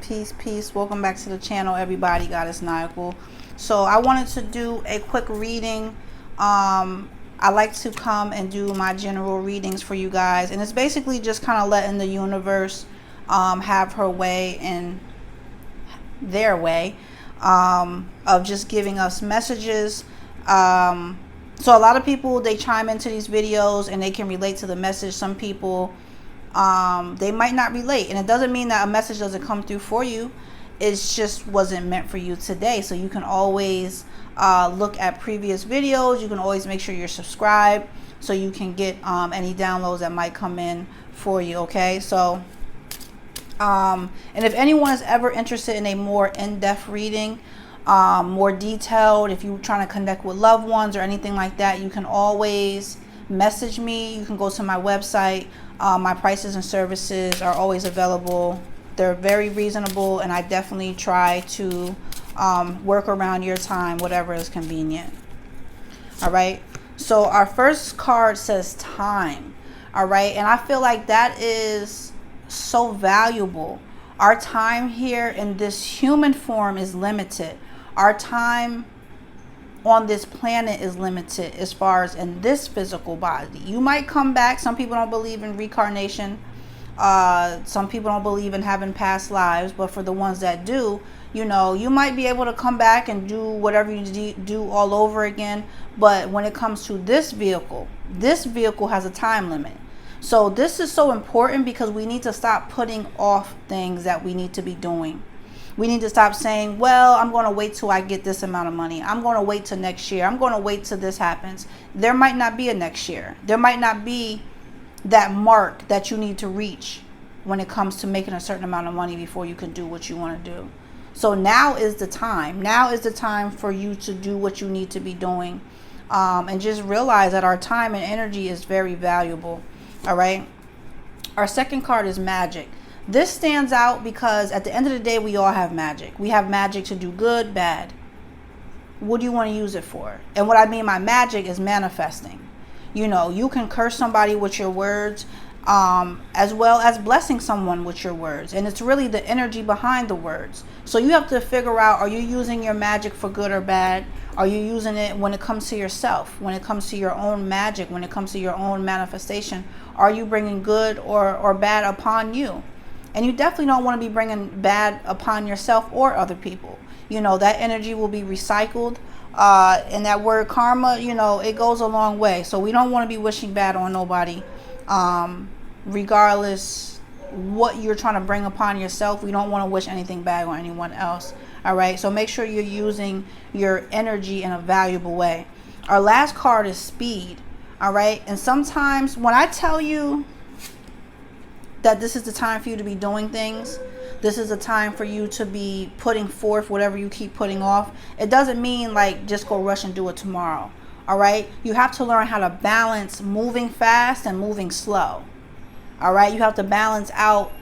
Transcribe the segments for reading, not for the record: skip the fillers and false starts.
Peace. Welcome back to the channel, everybody. Goddess Nyakul. So I wanted to do a quick reading. I like to come and do my general readings for you guys, and it's basically just kind of letting the universe have her way and their way of just giving us messages. So a lot of people, they chime into these videos and they can relate to the message. Some people, they might not relate, and it doesn't mean that a message doesn't come through for you. It just wasn't meant for you today. So you can always look at previous videos. You can always make sure you're subscribed so you can get any downloads that might come in for you. Okay, so and if anyone is ever interested in a more in-depth reading, more detailed, if you're trying to connect with loved ones or anything like that, you can always message me. You can go to my website. My prices and services are always available. They're very reasonable, and I definitely try to work around your time, whatever is convenient. All right, so our first card says time. All right, and I feel like that is so valuable. Our time here in this human form is limited. Our time on this planet is limited as far as in this physical body. You might come back. Some people don't believe in reincarnation. Some people don't believe in having past lives, but for the ones that do, you know, you might be able to come back and do whatever you do all over again. But when it comes to this vehicle has a time limit. So this is so important because we need to stop putting off things that we need to be doing. We need to stop saying, well, I'm going to wait till I get this amount of money. I'm going to wait till next year. I'm going to wait till this happens. There might not be a next year. There might not be that mark that you need to reach when it comes to making a certain amount of money before you can do what you want to do. So now is the time. Now is the time for you to do what you need to be doing. And just realize that our time and energy is very valuable. All right. Our second card is magic. This stands out because at the end of the day, we all have magic. We have magic to do good, bad. What do you want to use it for? And what I mean by magic is manifesting. You know, you can curse somebody with your words, as well as blessing someone with your words. And it's really the energy behind the words. So you have to figure out, are you using your magic for good or bad? Are you using it when it comes to yourself, when it comes to your own magic, when it comes to your own manifestation? Are you bringing good or bad upon you? And you definitely don't want to be bringing bad upon yourself or other people. You know, that energy will be recycled. And that word karma, you know, it goes a long way. So we don't want to be wishing bad on nobody. Regardless what you're trying to bring upon yourself, we don't want to wish anything bad on anyone else. All right. So make sure you're using your energy in a valuable way. Our last card is speed. All right. And sometimes when I tell you that this is the time for you to be doing things, this is a time for you to be putting forth whatever you keep putting off, it doesn't mean like just go rush and do it tomorrow. All right. You have to learn how to balance moving fast and moving slow. All right. You have to balance out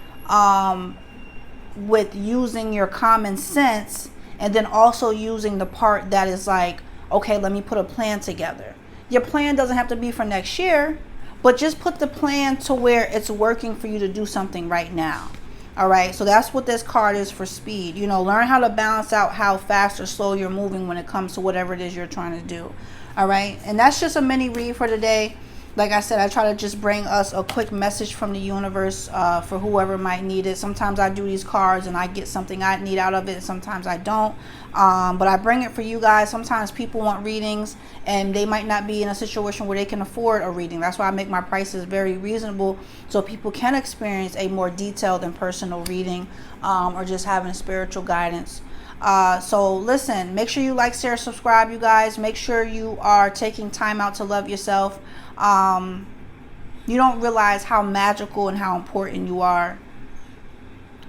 with using your common sense, and then also using the part that is like, okay, let me put a plan together. Your plan doesn't have to be for next year, but just put the plan to where it's working for you to do something right now. All right. So that's what this card is for speed. You know, learn how to balance out how fast or slow you're moving when it comes to whatever it is you're trying to do. All right. And that's just a mini read for today. Like I said, I try to just bring us a quick message from the universe for whoever might need it. Sometimes I do these cards and I get something I need out of it. Sometimes I don't. But I bring it for you guys. Sometimes people want readings and they might not be in a situation where they can afford a reading. That's why I make my prices very reasonable so people can experience a more detailed and personal reading or just having spiritual guidance. So listen, make sure you like, share, subscribe, you guys. Make sure you are taking time out to love yourself. You don't realize how magical and how important you are.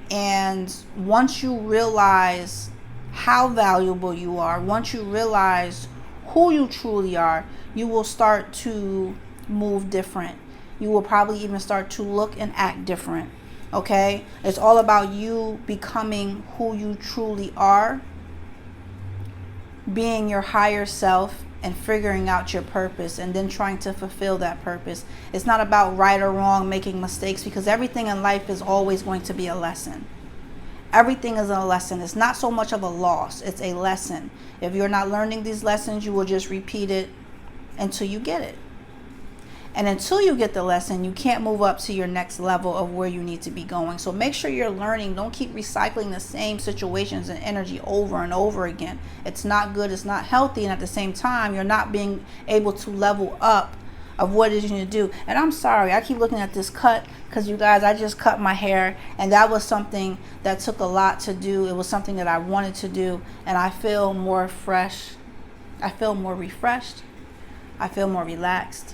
And once you realize how valuable you are, once you realize who you truly are, you will start to move different. You will probably even start to look and act different. Okay? It's all about you becoming who you truly are, being your higher self, and figuring out your purpose and then trying to fulfill that purpose. It's not about right or wrong, making mistakes, because everything in life is always going to be a lesson. Everything is a lesson. It's not so much of a loss. It's a lesson. If you're not learning these lessons, you will just repeat it until you get it. And until you get the lesson, you can't move up to your next level of where you need to be going. So make sure you're learning. Don't keep recycling the same situations and energy over and over again. It's not good. It's not healthy. And at the same time, you're not being able to level up of what it is you need to do. And I'm sorry, I keep looking at this cut because, you guys, I just cut my hair, and that was something that took a lot to do. It was something that I wanted to do, and I feel more fresh. I feel more refreshed. I feel more relaxed.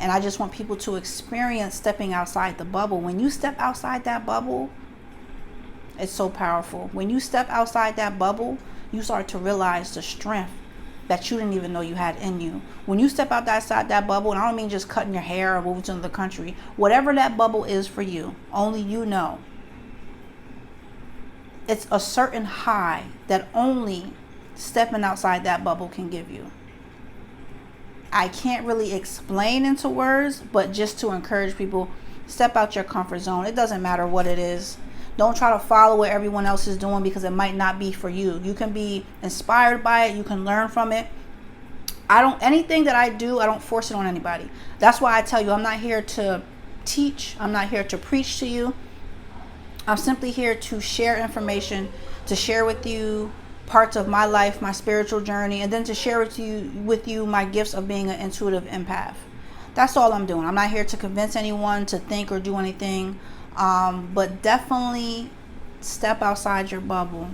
And I just want people to experience stepping outside the bubble. When you step outside that bubble, it's so powerful. When you step outside that bubble, you start to realize the strength that you didn't even know you had in you. When you step outside that bubble, and I don't mean just cutting your hair or moving to another country, whatever that bubble is for you, only you know. It's a certain high that only stepping outside that bubble can give you. I can't really explain into words, but just to encourage people, step out your comfort zone. It doesn't matter what it is. Don't try to follow what everyone else is doing, because it might not be for you. You can be inspired by it. You can learn from it. Anything that I do, I don't force it on anybody. That's why I tell you, I'm not here to teach. I'm not here to preach to you. I'm simply here to share information, to share with you parts of my life, my spiritual journey, and then to share with you my gifts of being an intuitive empath. That's all I'm doing. I'm not here to convince anyone to think or do anything, but definitely step outside your bubble.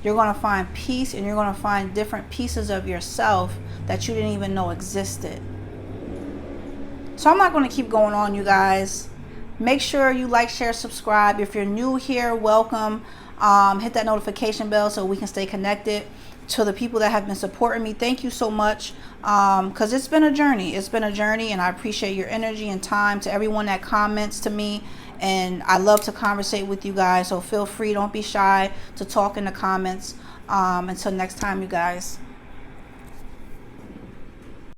You're going to find peace, and you're going to find different pieces of yourself that you didn't even know existed. So I'm not going to keep going on, you guys. Make sure you like, share, subscribe. If you're new here, welcome. Hit that notification bell so we can stay connected. To the people that have been supporting me, thank you so much, because it's been a journey. It's been a journey, and I appreciate your energy and time. To everyone that comments to me, and I love to conversate with you guys, so feel free, don't be shy to talk in the comments. Until next time, you guys.